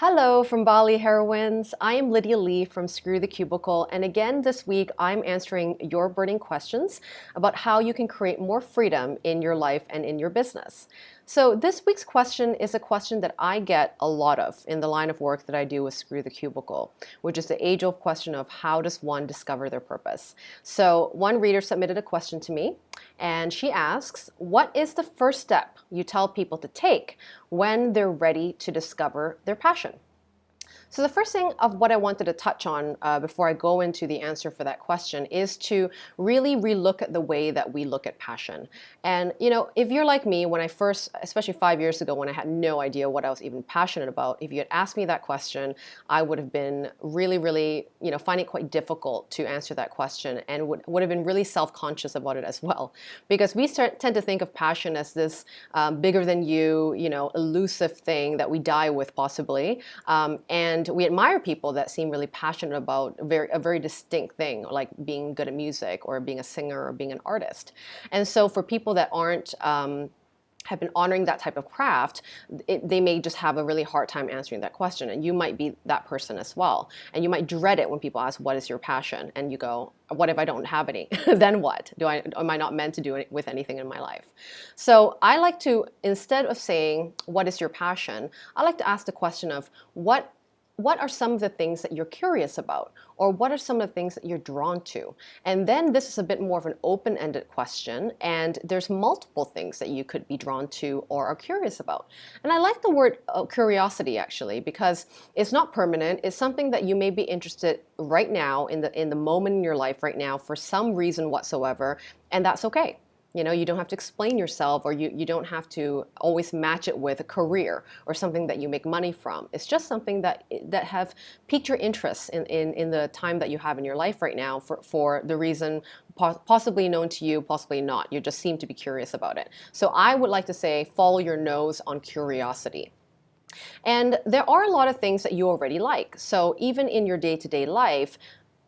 Hello from Bali Heroines. I am Lydia Lee from Screw the Cubicle, and again this week I'm answering your burning questions about how you can create more freedom in your life and in your business. So this week's question is a question that I get a lot of in the line of work that I do with Screw the Cubicle, which is the age-old question of how does one discover their purpose. So one reader submitted a question to me, and she asks, what is the first step you tell people to take when they're ready to discover their passion? So the first thing of what I wanted to touch on before I go into the answer for that question is to really relook at the way that we look at passion. And if you're like me, when I first, especially 5 years ago, when I had no idea what I was even passionate about, if you had asked me that question, I would have been really, finding it quite difficult to answer that question, and would have been really self-conscious about it as well. Because we tend to think of passion as this bigger than you, elusive thing that we die with possibly. And we admire people that seem really passionate about a very distinct thing, like being good at music or being a singer or being an artist. And so for people that aren't have been honoring that type of craft, they may just have a really hard time answering that question. And you might be that person as well. And you might dread it when people ask, what is your passion? And you go, what if I don't have any? Then what? Am I not meant to do it with anything in my life? So I like to, instead of saying, what is your passion? I like to ask the question of what are some of the things that you're curious about? Or what are some of the things that you're drawn to? And then this is a bit more of an open-ended question, and there's multiple things that you could be drawn to or are curious about. And I like the word curiosity actually, because it's not permanent. It's something that you may be interested right now in the moment in your life right now for some reason whatsoever, and that's okay. You don't have to explain yourself, or you don't have to always match it with a career or something that you make money from. It's just something that have piqued your interest in the time that you have in your life right now for the reason possibly known to you, possibly not. You just seem to be curious about it. So I would like to say, follow your nose on curiosity. And there are a lot of things that you already like. So even in your day-to-day life,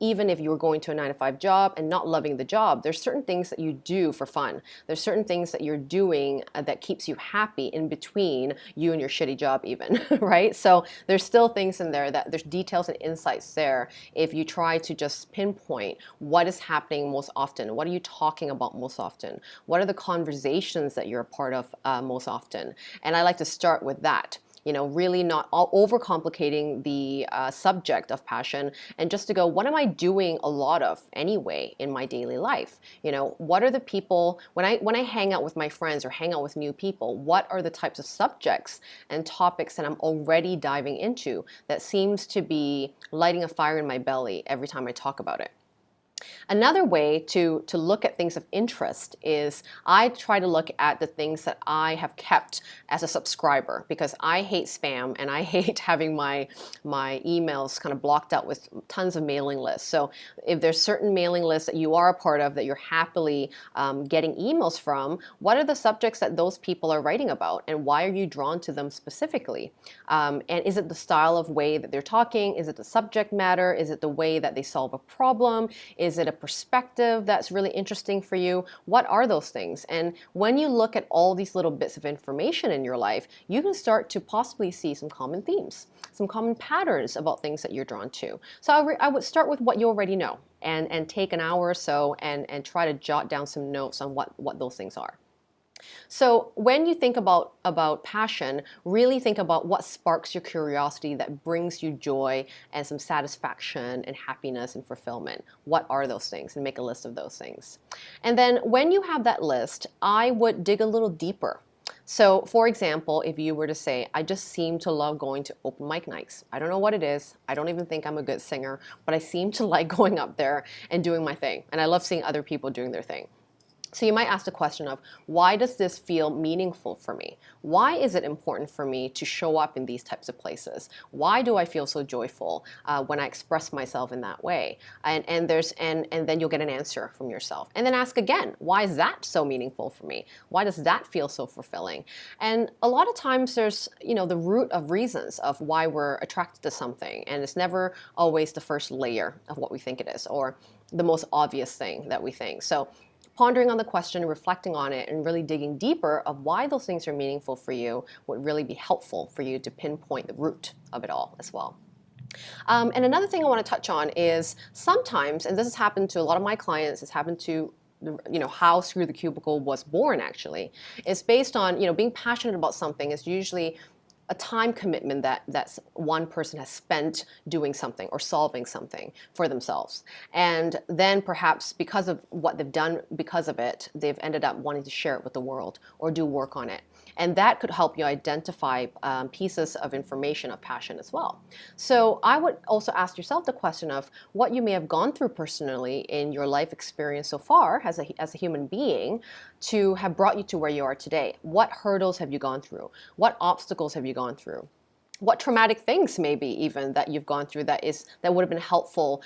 even if you were going to a 9-to-5 job and not loving the job, there's certain things that you do for fun. There's certain things that you're doing that keeps you happy in between you and your shitty job even, right? So there's still things in there that there's details and insights there if you try to just pinpoint what is happening most often. What are you talking about most often? What are the conversations that you're a part of most often? And I like to start with that. Really not overcomplicating the subject of passion, and just to go, what am I doing a lot of anyway in my daily life? What are the people, when I hang out with my friends or hang out with new people, what are the types of subjects and topics that I'm already diving into that seems to be lighting a fire in my belly every time I talk about it? Another way to look at things of interest is I try to look at the things that I have kept as a subscriber, because I hate spam and I hate having my emails kind of blocked out with tons of mailing lists. So if there's certain mailing lists that you are a part of that you're happily getting emails from, what are the subjects that those people are writing about, and why are you drawn to them specifically? And is it the style of way that they're talking? Is it the subject matter? Is it the way that they solve a problem? Is it a perspective that's really interesting for you? What are those things? And when you look at all these little bits of information in your life, you can start to possibly see some common themes, some common patterns about things that you're drawn to. So I would start with what you already know, and take an hour or so and try to jot down some notes on what those things are. So when you think about passion, really think about what sparks your curiosity, that brings you joy and some satisfaction and happiness and fulfillment. What are those things? And make a list of those things. And then when you have that list, I would dig a little deeper. So for example, if you were to say, I just seem to love going to open mic nights. I don't know what it is. I don't even think I'm a good singer, but I seem to like going up there and doing my thing. And I love seeing other people doing their thing. So you might ask the question of, why does this feel meaningful for me? Why is it important for me to show up in these types of places? Why do I feel so joyful when I express myself in that way? And then you'll get an answer from yourself. And then ask again, why is that so meaningful for me? Why does that feel so fulfilling? And a lot of times there's, the root of reasons of why we're attracted to something. And it's never always the first layer of what we think it is, or the most obvious thing that we think. So pondering on the question, reflecting on it, and really digging deeper of why those things are meaningful for you would really be helpful for you to pinpoint the root of it all as well. And another thing I want to touch on is sometimes, and this has happened to a lot of my clients, it's happened to how Screw the Cubicle was born actually, is based on, being passionate about something is usually a time commitment that one person has spent doing something or solving something for themselves. And then perhaps because of what they've done because of it, they've ended up wanting to share it with the world or do work on it. And that could help you identify pieces of information of passion as well. So I would also ask yourself the question of what you may have gone through personally in your life experience so far as a human being to have brought you to where you are today. What hurdles have you gone through? What obstacles have you gone through? What traumatic things maybe even that you've gone through that would have been helpful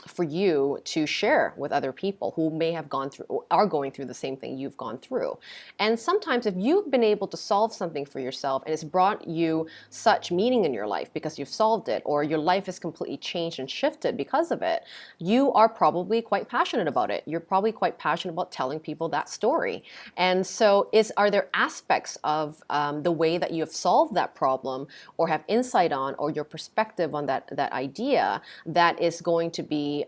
for you to share with other people who may have gone through or are going through the same thing you've gone through. And sometimes if you've been able to solve something for yourself and it's brought you such meaning in your life because you've solved it, or your life has completely changed and shifted because of it, you are probably quite passionate about it. You're probably quite passionate about telling people that story. And so are there aspects of the way that you have solved that problem or have insight on, or your perspective on that idea that is going to be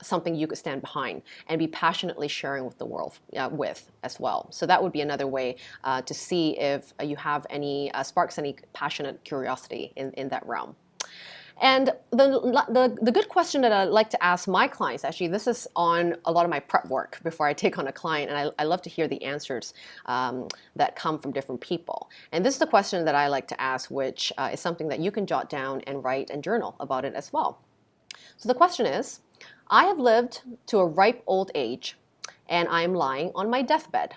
something you could stand behind and be passionately sharing with the world with as well. So that would be another way to see if you have any sparks any passionate curiosity in that realm. And the good question that I like to ask my clients, actually, this is on a lot of my prep work before I take on a client, and I love to hear the answers that come from different people. And this is the question that I like to ask, which is something that you can jot down and write and journal about it as well. So the question is, I have lived to a ripe old age, and I am lying on my deathbed.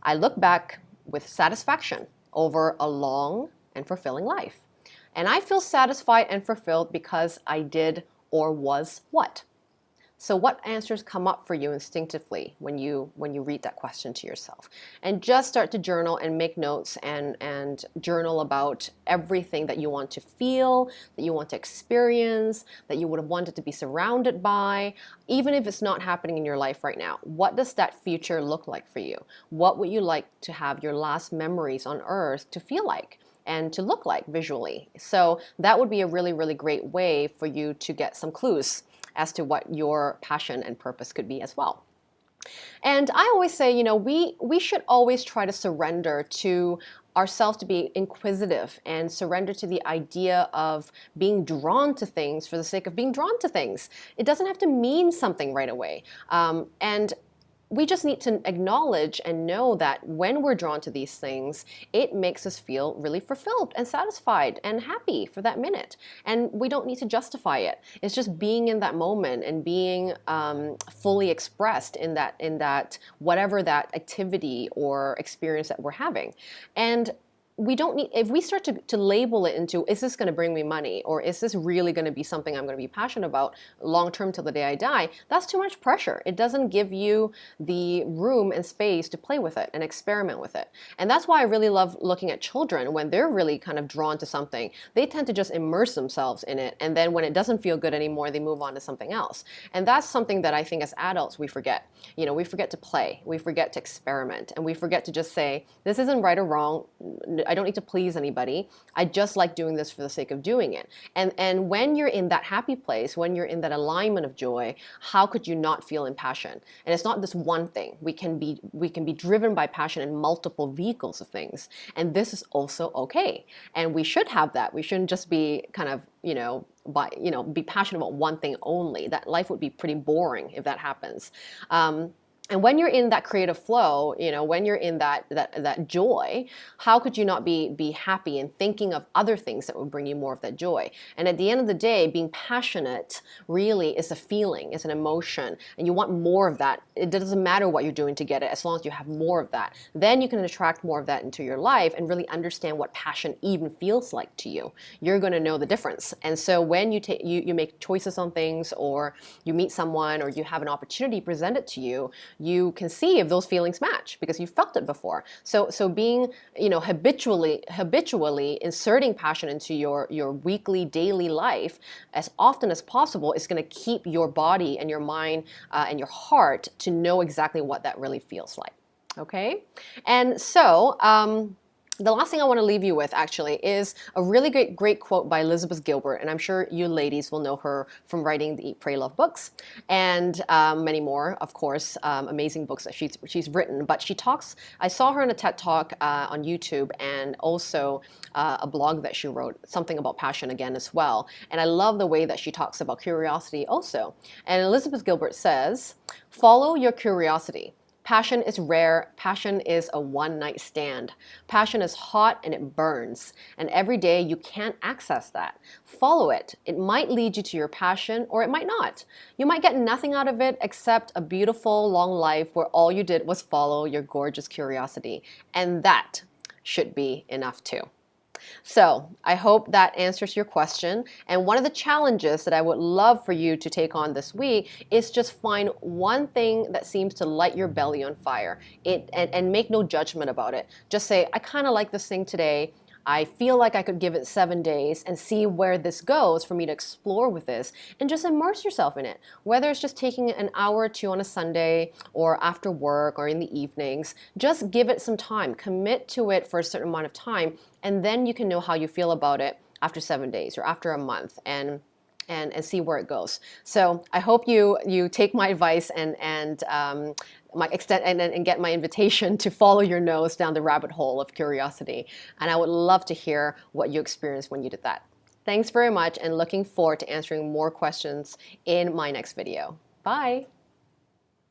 I look back with satisfaction over a long and fulfilling life. And I feel satisfied and fulfilled because I did or was what? So what answers come up for you instinctively when you read that question to yourself? And just start to journal and make notes and journal about everything that you want to feel, that you want to experience, that you would have wanted to be surrounded by, even if it's not happening in your life right now. What does that future look like for you? What would you like to have your last memories on earth to feel like and to look like visually? So that would be a really, really great way for you to get some clues as to what your passion and purpose could be as well. And I always say, we should always try to surrender to ourselves, to be inquisitive and surrender to the idea of being drawn to things for the sake of being drawn to things. It doesn't have to mean something right away. And we just need to acknowledge and know that when we're drawn to these things, it makes us feel really fulfilled and satisfied and happy for that minute. And we don't need to justify it. It's just being in that moment and being fully expressed in that whatever that activity or experience that we're having. And we don't need, if we start to label it into, is this going to bring me money, or is this really going to be something I'm going to be passionate about long term till the day I die, that's too much pressure. It doesn't give you the room and space to play with it and experiment with it. And that's why I really love looking at children when they're really kind of drawn to something. They tend to just immerse themselves in it, and then when it doesn't feel good anymore, they move on to something else. And that's something that I think as adults we forget. We forget to play, we forget to experiment, and we forget to just say, this isn't right or wrong. I don't need to please anybody. I just like doing this for the sake of doing it. And when you're in that happy place, when you're in that alignment of joy, how could you not feel in passion? And it's not this one thing. We can be driven by passion in multiple vehicles of things. And this is also okay. And we should have that. We shouldn't just be kind of, be passionate about one thing only. That life would be pretty boring if that happens. And when you're in that creative flow, when you're in that joy, how could you not be happy and thinking of other things that would bring you more of that joy? And at the end of the day, being passionate really is a feeling, it's an emotion, and you want more of that. It doesn't matter what you're doing to get it, as long as you have more of that. Then you can attract more of that into your life and really understand what passion even feels like to you. You're going to know the difference. And so when you make choices on things, or you meet someone, or you have an opportunity presented to you, you can see if those feelings match because you felt it before. So being, habitually inserting passion into your weekly, daily life as often as possible is going to keep your body and your mind and your heart to know exactly what that really feels like. Okay? And so, the last thing I want to leave you with actually is a really great quote by Elizabeth Gilbert, and I'm sure you ladies will know her from writing the Eat, Pray, Love books and many more, of course, amazing books that she's written. But she talks. I saw her in a TED Talk on YouTube and also a blog that she wrote, something about passion again as well. And I love the way that she talks about curiosity also. And Elizabeth Gilbert says, "Follow your curiosity. Passion is rare. Passion is a one-night stand. Passion is hot and it burns. And every day you can't access that. Follow it. It might lead you to your passion or it might not. You might get nothing out of it except a beautiful long life where all you did was follow your gorgeous curiosity. And that should be enough too." So I hope that answers your question. And one of the challenges that I would love for you to take on this week is just find one thing that seems to light your belly on fire and make no judgment about it. Just say, I kind of like this thing today. I feel like I could give it 7 days and see where this goes for me to explore with this and just immerse yourself in it. Whether it's just taking an hour or two on a Sunday or after work or in the evenings, just give it some time. Commit to it for a certain amount of time, and then you can know how you feel about it after 7 days or after a month and see where it goes. So I hope you take my advice and my extent and get my invitation to follow your nose down the rabbit hole of curiosity. And I would love to hear what you experienced when you did that. Thanks very much, and looking forward to answering more questions in my next video. Bye.